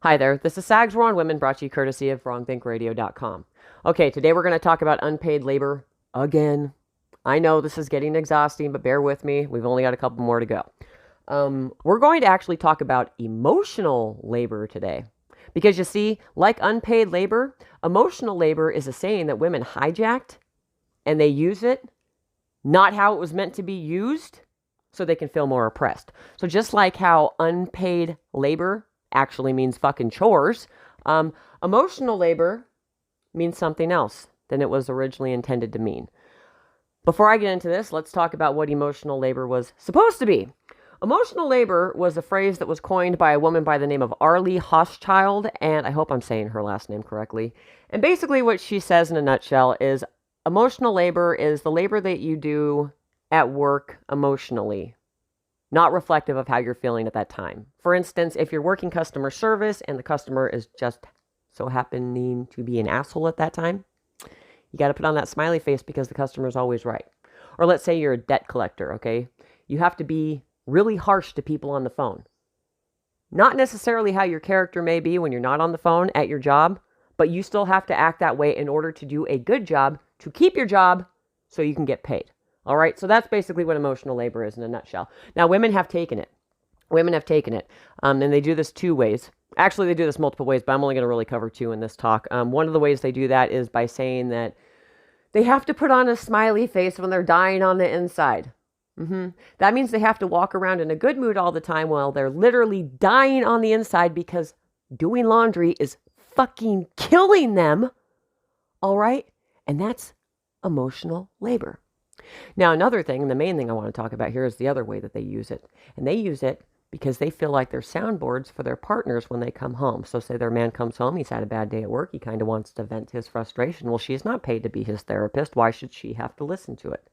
Hi there, this is Sags War on Women, brought to you courtesy of wrongthinkradio.com. Okay, today we're going to talk about unpaid labor again. I know this is getting exhausting, but bear with me. We've only got a couple more to go. We're going to actually talk about emotional labor today. Because you see, like unpaid labor, emotional labor is a saying that women hijacked and they use it not how it was meant to be used so they can feel more oppressed. So just like how unpaid labor actually means fucking chores, emotional labor means something else than it was originally intended to mean. Before I get into this, let's talk about what emotional labor was supposed to be. Emotional labor was a phrase that was coined by a woman by the name of Arlie Hochschild, and I hope I'm saying her last name correctly. And basically what she says in a nutshell is emotional labor is the labor that you do at work emotionally, not reflective of how you're feeling at that time. For instance, if you're working customer service and the customer is just so happening to be an asshole at that time, you got to put on that smiley face because the customer's always right. Or let's say you're a debt collector, okay? You have to be really harsh to people on the phone. Not necessarily how your character may be when you're not on the phone at your job, but you still have to act that way in order to do a good job, to keep your job so you can get paid. All right, so that's basically what emotional labor is in a nutshell. Now, women have taken it. And they do this two ways. Actually, they do this multiple ways, but I'm only going to really cover two in this talk. One of the ways they do that is by saying that they have to put on a smiley face when they're dying on the inside. That means they have to walk around in a good mood all the time while they're literally dying on the inside because doing laundry is fucking killing them. All right? And that's emotional labor. Now, another thing, and the main thing I want to talk about here is the other way that they use it. And they use it because they feel like they're soundboards for their partners when they come home. So say their man comes home, he's had a bad day at work, he kind of wants to vent his frustration. Well, she's not paid to be his therapist. Why should she have to listen to it?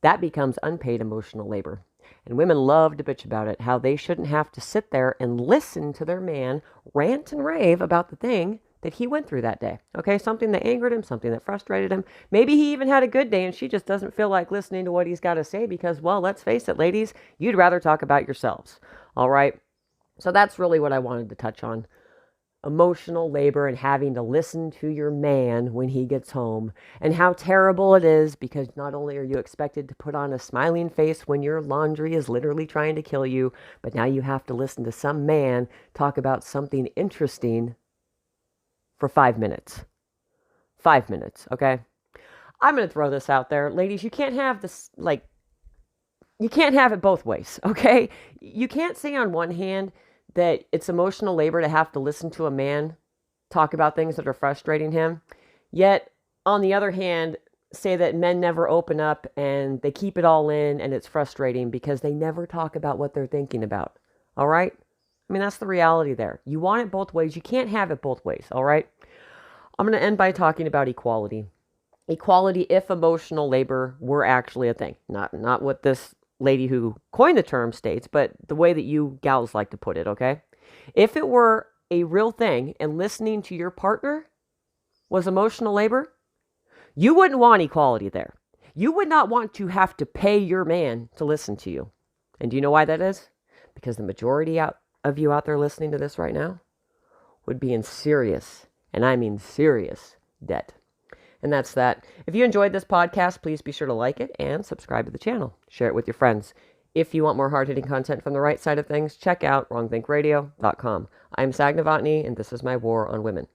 That becomes unpaid emotional labor. And women love to bitch about it, how they shouldn't have to sit there and listen to their man rant and rave about the thing that he went through that day. Okay, something that angered him, something that frustrated him. Maybe he even had a good day and she just doesn't feel like listening to what he's got to say because, well, let's face it, ladies, you'd rather talk about yourselves. All right? So that's really what I wanted to touch on. Emotional labor and having to listen to your man when he gets home, and how terrible it is because not only are you expected to put on a smiling face when your laundry is literally trying to kill you, but now you have to listen to some man talk about something interesting for 5 minutes. 5 minutes, okay? I'm going to throw this out there. Ladies, you can't have this, you can't have it both ways, okay? You can't say on one hand that it's emotional labor to have to listen to a man talk about things that are frustrating him, yet on the other hand, say that men never open up and they keep it all in and it's frustrating because they never talk about what they're thinking about, all right? I mean, that's the reality there. You want it both ways. You can't have it both ways, all right? I'm going to end by talking about equality. Equality if emotional labor were actually a thing. Not what this lady who coined the term states, but the way that you gals like to put it, okay? If it were a real thing and listening to your partner was emotional labor, you wouldn't want equality there. You would not want to have to pay your man to listen to you. And do you know why that is? Because the majority of you out there listening to this right now would be in serious, and I mean serious, debt. And that's that. If you enjoyed this podcast, please be sure to like it and subscribe to the channel. Share it with your friends. If you want more hard-hitting content from the right side of things, check out wrongthinkradio.com. I'm Sag Novotny, and this is my war on women.